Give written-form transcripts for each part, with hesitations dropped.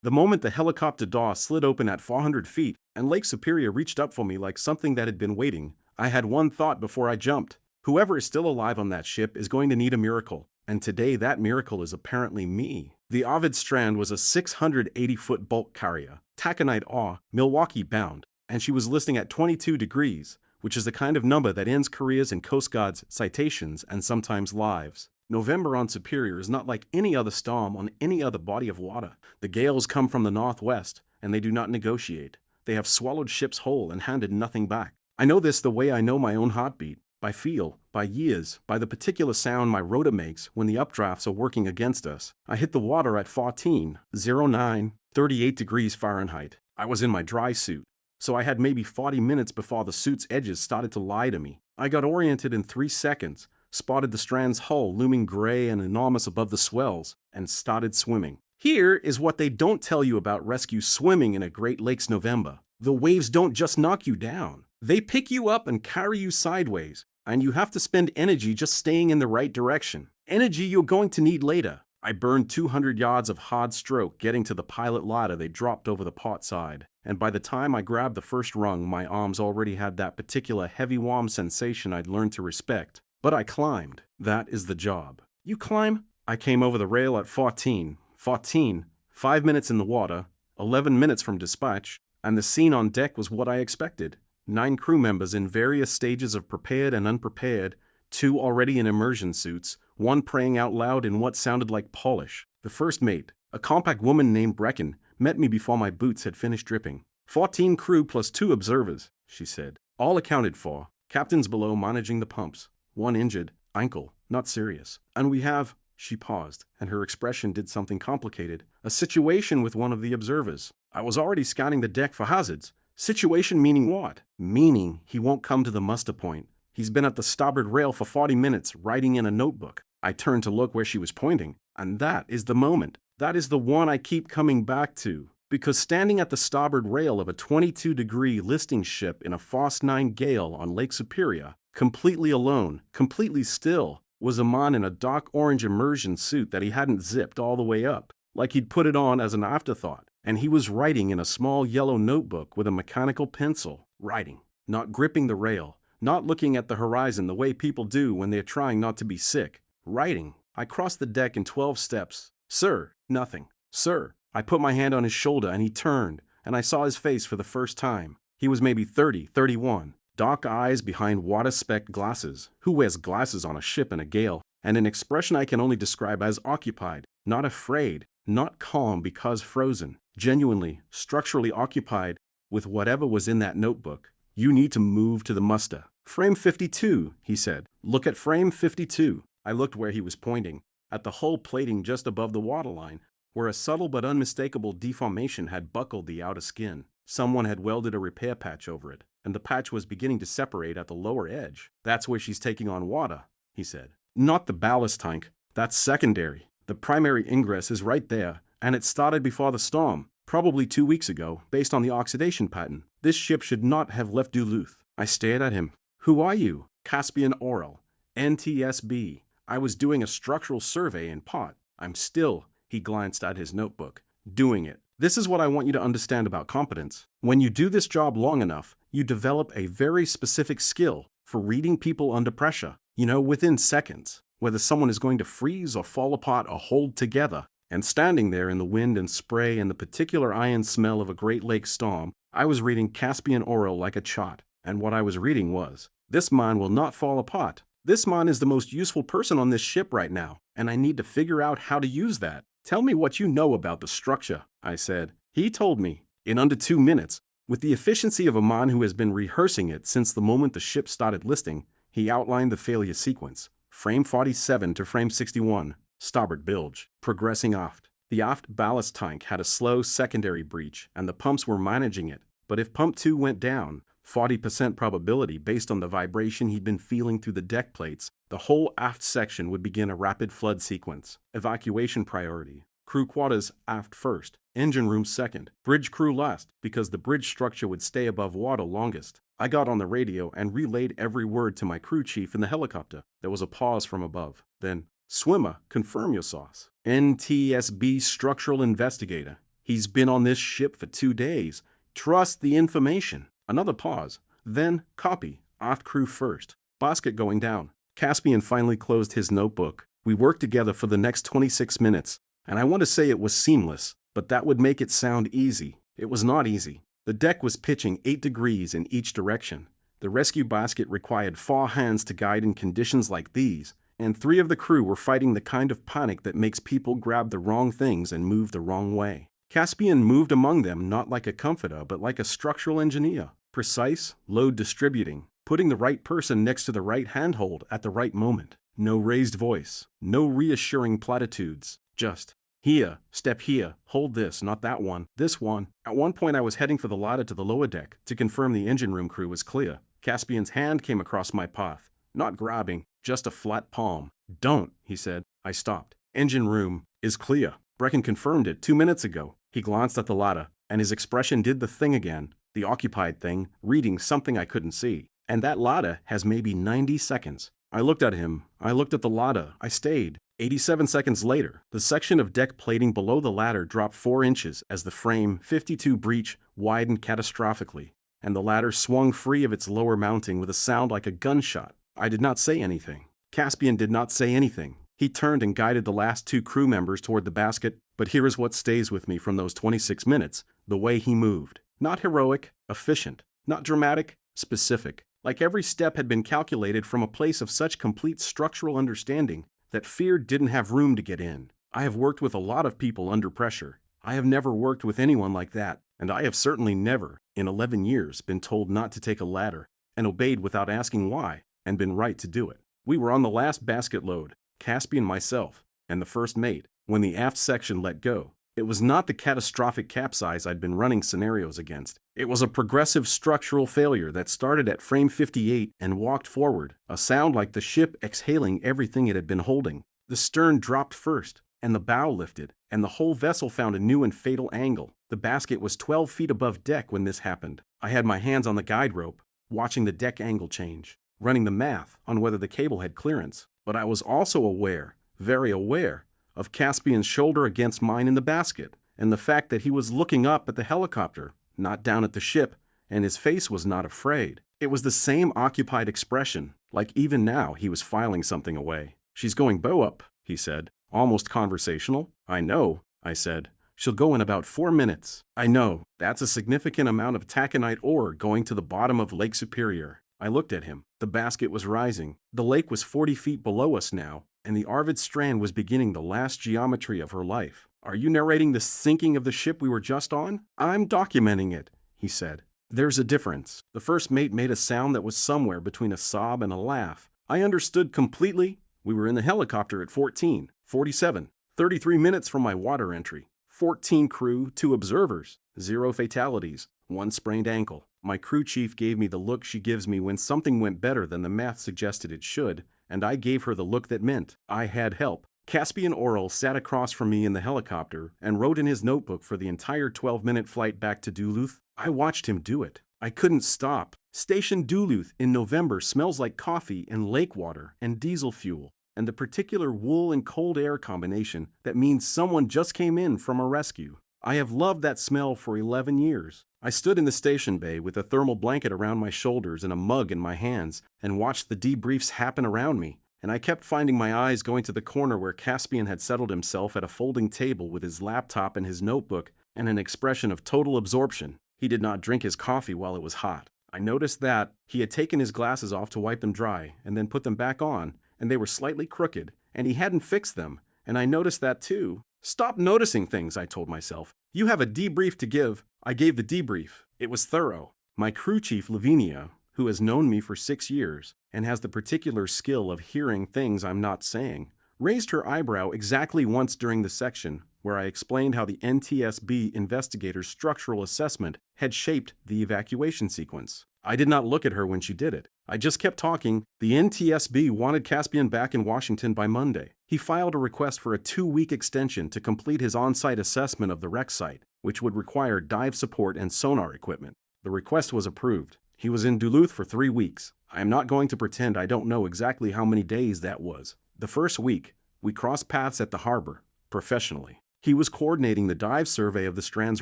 The moment the helicopter door slid open at 400 feet and Lake Superior reached up for me like something that had been waiting, I had one thought before I jumped. Whoever is still alive on that ship is going to need a miracle, and today that miracle is apparently me. The Arvid Strand was a 680-foot bulk carrier, taconite ore, Milwaukee bound, and she was listing at 22 degrees, which is the kind of number that ends careers in Coast Guard's citations and sometimes lives. November on Superior is not like any other storm on any other body of water. The gales come from the northwest, and they do not negotiate. They have swallowed ships whole and handed nothing back. I know this the way I know my own heartbeat, by feel, by years, by the particular sound my rotor makes when the updrafts are working against us. I hit the water at 14:09, 38 degrees Fahrenheit. I was in my dry suit, so I had maybe 40 minutes before the suit's edges started to lie to me. I got oriented in 3 seconds, spotted the Strand's hull looming gray and enormous above the swells, and started swimming. Here is what they don't tell you about rescue swimming in a Great Lakes November. The waves don't just knock you down. They pick you up and carry you sideways, and you have to spend energy just staying in the right direction. Energy you're going to need later. I burned 200 yards of hard stroke getting to the pilot ladder they dropped over the port side, and by the time I grabbed the first rung, my arms already had that particular heavy warm sensation I'd learned to respect. But I climbed. That is the job. You climb? I came over the rail at 14, 5 minutes in the water, 11 minutes from dispatch, and the scene on deck was what I expected. 9 crew members in various stages of prepared and unprepared, 2 already in immersion suits, 1 praying out loud in what sounded like Polish. The first mate, a compact woman named Brecken, met me before my boots had finished dripping. 14 crew plus 2 observers, she said. All accounted for. Captains below managing the pumps. 1 injured, ankle, not serious. And we have, she paused, and her expression did something complicated, a situation with one of the observers. I was already scanning the deck for hazards. Situation meaning what? Meaning he won't come to the muster point. He's been at the starboard rail for 40 minutes, writing in a notebook. I turned to look where she was pointing, and that is the moment. That is the one I keep coming back to. Because standing at the starboard rail of a 22-degree listing ship in a Force 9 gale on Lake Superior, completely alone, completely still, was a man in a dark orange immersion suit that he hadn't zipped all the way up, like he'd put it on as an afterthought. And he was writing in a small yellow notebook with a mechanical pencil. Writing, not gripping the rail, not looking at the horizon the way people do when they're trying not to be sick. Writing. I crossed the deck in 12 steps. Sir, nothing. Sir. I put my hand on his shoulder and he turned, and I saw his face for the first time. He was maybe 30, 31. Dark eyes behind water-specked glasses. Who wears glasses on a ship in a gale? And an expression I can only describe as occupied, not afraid, not calm because frozen. Genuinely, structurally occupied with whatever was in that notebook. You need to move to the muster. Frame 52, he said. Look at frame 52. I looked where he was pointing, at the hull plating just above the waterline, where a subtle but unmistakable deformation had buckled the outer skin. Someone had welded a repair patch over it, and the patch was beginning to separate at the lower edge. That's where she's taking on water, he said. Not the ballast tank. That's secondary. The primary ingress is right there, and it started before the storm, probably 2 weeks ago, based on the oxidation pattern. This ship should not have left Duluth. I stared at him. Who are you? Caspian Orel. NTSB. I was doing a structural survey in pot. I'm still, he glanced at his notebook, doing it. This is what I want you to understand about competence. When you do this job long enough, you develop a very specific skill for reading people under pressure. You know, within seconds, whether someone is going to freeze or fall apart or hold together. And standing there in the wind and spray and the particular iron smell of a Great Lakes storm, I was reading Caspian Orel like a chart. And what I was reading was, this man will not fall apart. This man is the most useful person on this ship right now, and I need to figure out how to use that. Tell me what you know about the structure, I said. He told me, in under 2 minutes, with the efficiency of a man who has been rehearsing it since the moment the ship started listing. He outlined the failure sequence. Frame 47 to frame 61. Starboard bilge. Progressing aft. The aft ballast tank had a slow secondary breach, and the pumps were managing it. But if pump 2 went down, 40% probability based on the vibration he'd been feeling through the deck plates, the whole aft section would begin a rapid flood sequence. Evacuation priority. Crew quarters aft first, engine room second, bridge crew last, because the bridge structure would stay above water longest. I got on the radio and relayed every word to my crew chief in the helicopter. There was a pause from above. Then, swimmer, confirm your source. NTSB structural investigator. He's been on this ship for 2 days. Trust the information. Another pause. Then, copy. Off crew first. Basket going down. Caspian finally closed his notebook. We worked together for the next 26 minutes, and I want to say it was seamless, but that would make it sound easy. It was not easy. The deck was pitching 8 degrees in each direction. The rescue basket required 4 hands to guide in conditions like these, and 3 of the crew were fighting the kind of panic that makes people grab the wrong things and move the wrong way. Caspian moved among them not like a comforter but like a structural engineer. Precise, load distributing, putting the right person next to the right handhold at the right moment. No raised voice, no reassuring platitudes, just, here, step here, hold this, not that one, this one. At one point I was heading for the ladder to the lower deck to confirm the engine room crew was clear. Caspian's hand came across my path, not grabbing, just a flat palm. Don't, he said. I stopped. Engine room is clear. Brecken confirmed it 2 minutes ago. He glanced at the ladder, and his expression did the thing again, the occupied thing, reading something I couldn't see. And that ladder has maybe 90 seconds. I looked at him. I looked at the ladder. I stayed. 87 seconds later, the section of deck plating below the ladder dropped 4 inches as the frame 52 breach widened catastrophically, and the ladder swung free of its lower mounting with a sound like a gunshot. I did not say anything. Caspian did not say anything. He turned and guided the last 2 crew members toward the basket, but here is what stays with me from those 26 minutes, the way he moved. Not heroic, efficient. Not dramatic, specific. Like every step had been calculated from a place of such complete structural understanding that fear didn't have room to get in. I have worked with a lot of people under pressure. I have never worked with anyone like that, and I have certainly never, in 11 years, been told not to take a ladder, and obeyed without asking why, and been right to do it. We were on the last basket load, Caspian, myself, and the first mate, when the aft section let go. It was not the catastrophic capsize I'd been running scenarios against. It was a progressive structural failure that started at frame 58 and walked forward, a sound like the ship exhaling everything it had been holding. The stern dropped first, and the bow lifted, and the whole vessel found a new and fatal angle. The basket was 12 feet above deck when this happened. I had my hands on the guide rope, watching the deck angle change, running the math on whether the cable had clearance. But I was also aware, very aware, of Caspian's shoulder against mine in the basket, and the fact that he was looking up at the helicopter, not down at the ship, and his face was not afraid. It was the same occupied expression, like even now he was filing something away. She's going bow up, he said, almost conversational. I know, I said. She'll go in about 4 minutes. I know, that's a significant amount of taconite ore going to the bottom of Lake Superior. I looked at him. The basket was rising. The lake was 40 feet below us now, and the Arvid Strand was beginning the last geometry of her life. Are you narrating the sinking of the ship we were just on? I'm documenting it, he said. There's a difference. The first mate made a sound that was somewhere between a sob and a laugh. I understood completely. We were in the helicopter at 14, 47, 33 minutes from my water entry. 14 crew, 2 observers, 0 fatalities, 1 sprained ankle. My crew chief gave me the look she gives me when something went better than the math suggested it should, and I gave her the look that meant I had help. Caspian Orel sat across from me in the helicopter and wrote in his notebook for the entire 12-minute flight back to Duluth. I watched him do it. I couldn't stop. Station Duluth in November smells like coffee and lake water and diesel fuel, and the particular wool and cold air combination that means someone just came in from a rescue. I have loved that smell for 11 years. I stood in the station bay with a thermal blanket around my shoulders and a mug in my hands and watched the debriefs happen around me, and I kept finding my eyes going to the corner where Caspian had settled himself at a folding table with his laptop and his notebook and an expression of total absorption. He did not drink his coffee while it was hot. I noticed that he had taken his glasses off to wipe them dry and then put them back on, and they were slightly crooked, and he hadn't fixed them, and I noticed that too. Stop noticing things, I told myself. You have a debrief to give. I gave the debrief. It was thorough. My crew chief, Lavinia, who has known me for 6 years and has the particular skill of hearing things I'm not saying, raised her eyebrow exactly once during the section where I explained how the NTSB investigator's structural assessment had shaped the evacuation sequence. I did not look at her when she did it. I just kept talking. The NTSB wanted Caspian back in Washington by Monday. He filed a request for a 2-week extension to complete his on-site assessment of the wreck site, which would require dive support and sonar equipment. The request was approved. He was in Duluth for 3 weeks. I am not going to pretend I don't know exactly how many days that was. The first week, we crossed paths at the harbor, professionally. He was coordinating the dive survey of the Strand's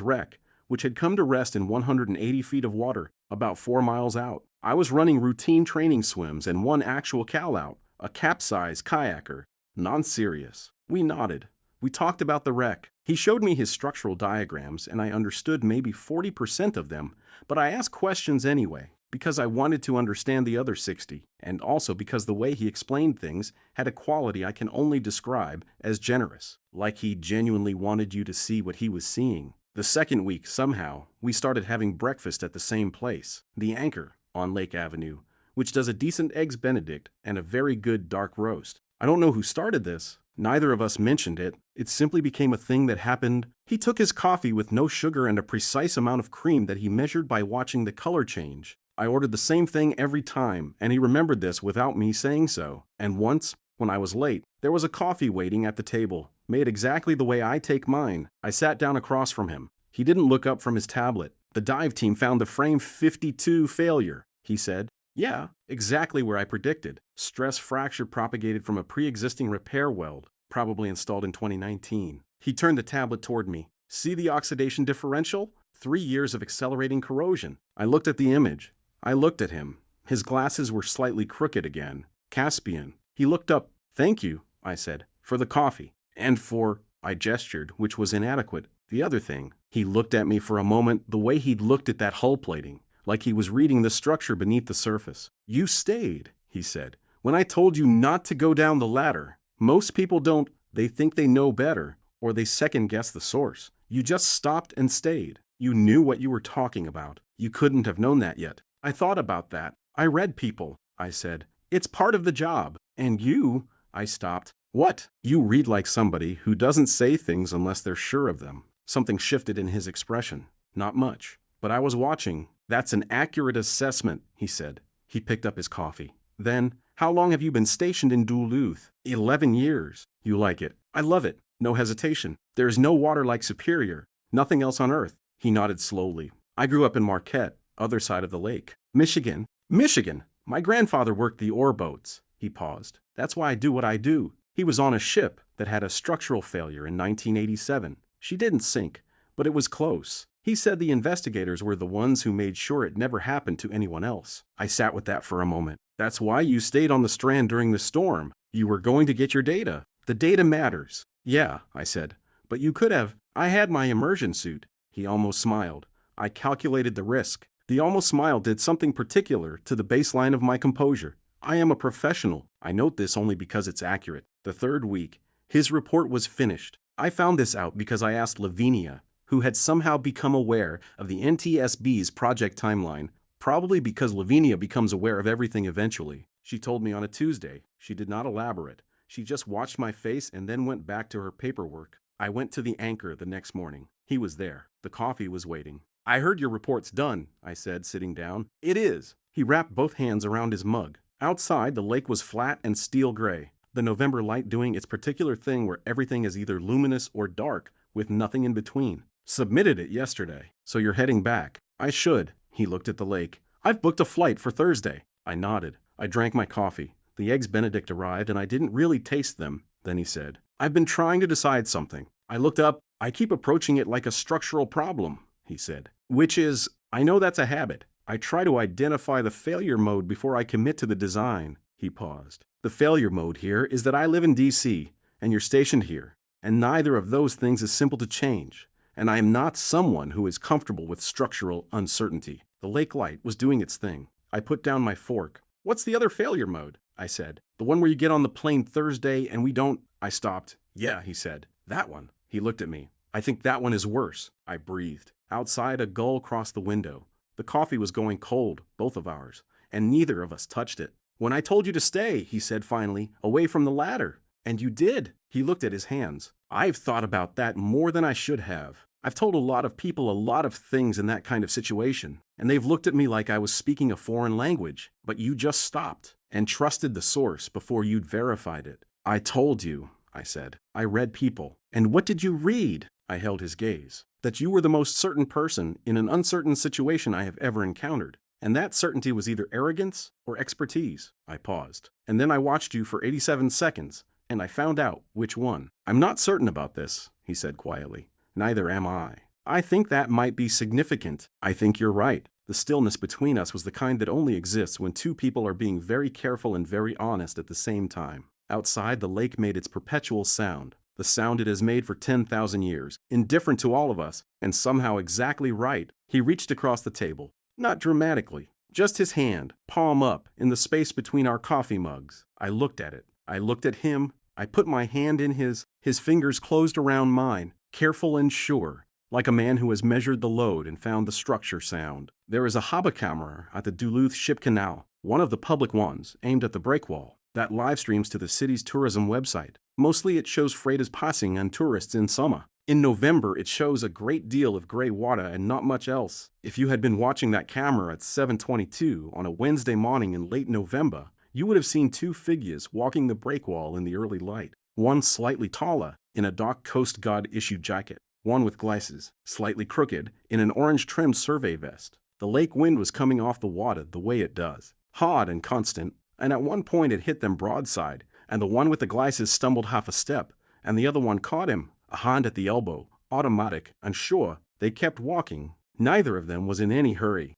wreck, which had come to rest in 180 feet of water, about 4 miles out. I was running routine training swims and one actual cal-out, a capsized kayaker. Non-serious. We nodded. We talked about the wreck. He showed me his structural diagrams, and I understood maybe 40% of them, but I asked questions anyway, because I wanted to understand the other 60, and also because the way he explained things had a quality I can only describe as generous, like he genuinely wanted you to see what he was seeing. The second week, somehow, we started having breakfast at the same place, the Anchor, on Lake Avenue, which does a decent Eggs Benedict and a very good dark roast. I don't know who started this. Neither of us mentioned it. It simply became a thing that happened. He took his coffee with no sugar and a precise amount of cream that he measured by watching the color change. I ordered the same thing every time, and he remembered this without me saying so. And once, when I was late, there was a coffee waiting at the table, made exactly the way I take mine. I sat down across from him. He didn't look up from his tablet. The dive team found the frame 52 failure, he said. Yeah, exactly where I predicted. Stress fracture propagated from a pre-existing repair weld, probably installed in 2019. He turned the tablet toward me. See the oxidation differential? 3 years of accelerating corrosion. I looked at the image. I looked at him. His glasses were slightly crooked again. Caspian. He looked up. Thank you, I said, for the coffee. And for, I gestured, which was inadequate, the other thing. He looked at me for a moment the way he'd looked at that hull plating, like he was reading the structure beneath the surface. You stayed, he said, when I told you not to go down the ladder. Most people don't. They think they know better, or they second-guess the source. You just stopped and stayed. You knew what you were talking about. You couldn't have known that yet. I thought about that. I read people, I said. It's part of the job. And you, I stopped. What? You read like somebody who doesn't say things unless they're sure of them. Something shifted in his expression. Not much. But I was watching. That's an accurate assessment, he said. He picked up his coffee. Then, how long have you been stationed in Duluth? 11 years. You like it. I love it. No hesitation. There is no water like Superior. Nothing else on earth. He nodded slowly. I grew up in Marquette, other side of the lake. Michigan. Michigan. My grandfather worked the ore boats. He paused. That's why I do what I do. He was on a ship that had a structural failure in 1987. She didn't sink, but it was close. He said the investigators were the ones who made sure it never happened to anyone else. I sat with that for a moment. That's why you stayed on the Strand during the storm. You were going to get your data. The data matters. Yeah, I said. But you could have. I had my immersion suit. He almost smiled. I calculated the risk. The almost smile did something particular to the baseline of my composure. I am a professional. I note this only because it's accurate. The third week, his report was finished. I found this out because I asked Lavinia, who had somehow become aware of the NTSB's project timeline, probably because Lavinia becomes aware of everything eventually. She told me on a Tuesday. She did not elaborate. She just watched my face and then went back to her paperwork. I went to the Anchor the next morning. He was there. The coffee was waiting. I heard your report's done, I said, sitting down. It is. He wrapped both hands around his mug. Outside, the lake was flat and steel gray, the November light doing its particular thing where everything is either luminous or dark, with nothing in between. Submitted it yesterday. So you're heading back. I should. He looked at the lake. I've booked a flight for Thursday. I nodded. I drank my coffee. The Eggs Benedict arrived and I didn't really taste them. Then he said, I've been trying to decide something. I looked up. I keep approaching it like a structural problem, he said. Which is, I know that's a habit. I try to identify the failure mode before I commit to the design. He paused. The failure mode here is that I live in D.C. and you're stationed here, and neither of those things is simple to change. And I am not someone who is comfortable with structural uncertainty. The lake light was doing its thing. I put down my fork. What's the other failure mode? I said. The one where you get on the plane Thursday and we don't... I stopped. Yeah, he said. That one. He looked at me. I think that one is worse. I breathed. Outside, a gull crossed the window. The coffee was going cold, both of ours, and neither of us touched it. When I told you to stay, he said finally, away from the ladder. And you did. He looked at his hands. I've thought about that more than I should have. I've told a lot of people a lot of things in that kind of situation, and they've looked at me like I was speaking a foreign language, but you just stopped and trusted the source before you'd verified it. I told you, I said. I read people. And what did you read? I held his gaze. That you were the most certain person in an uncertain situation I have ever encountered. And that certainty was either arrogance or expertise. I paused. And then I watched you for 87 seconds, and I found out which one. I'm not certain about this, he said quietly. Neither am I. I think that might be significant. I think you're right. The stillness between us was the kind that only exists when two people are being very careful and very honest at the same time. Outside, the lake made its perpetual sound, the sound it has made for 10,000 years, indifferent to all of us, and somehow exactly right. He reached across the table, not dramatically, just his hand, palm up, in the space between our coffee mugs. I looked at it. I looked at him. I put my hand in his fingers closed around mine, careful and sure, like a man who has measured the load and found the structure sound. There is a Hauptkamera at the Duluth Ship Canal, one of the public ones, aimed at the breakwall, that live streams to the city's tourism website. Mostly it shows freighters passing and tourists in summer. In November, it shows a great deal of gray water and not much else. If you had been watching that camera at 7:22 on a Wednesday morning in late November, you would have seen two figures walking the breakwall in the early light. One slightly taller, in a dark Coast Guard issue jacket. One with glasses, slightly crooked, in an orange-trimmed survey vest. The lake wind was coming off the water the way it does, hard and constant, and at one point it hit them broadside, and the one with the glasses stumbled half a step, and the other one caught him, a hand at the elbow, automatic, and sure, they kept walking. Neither of them was in any hurry.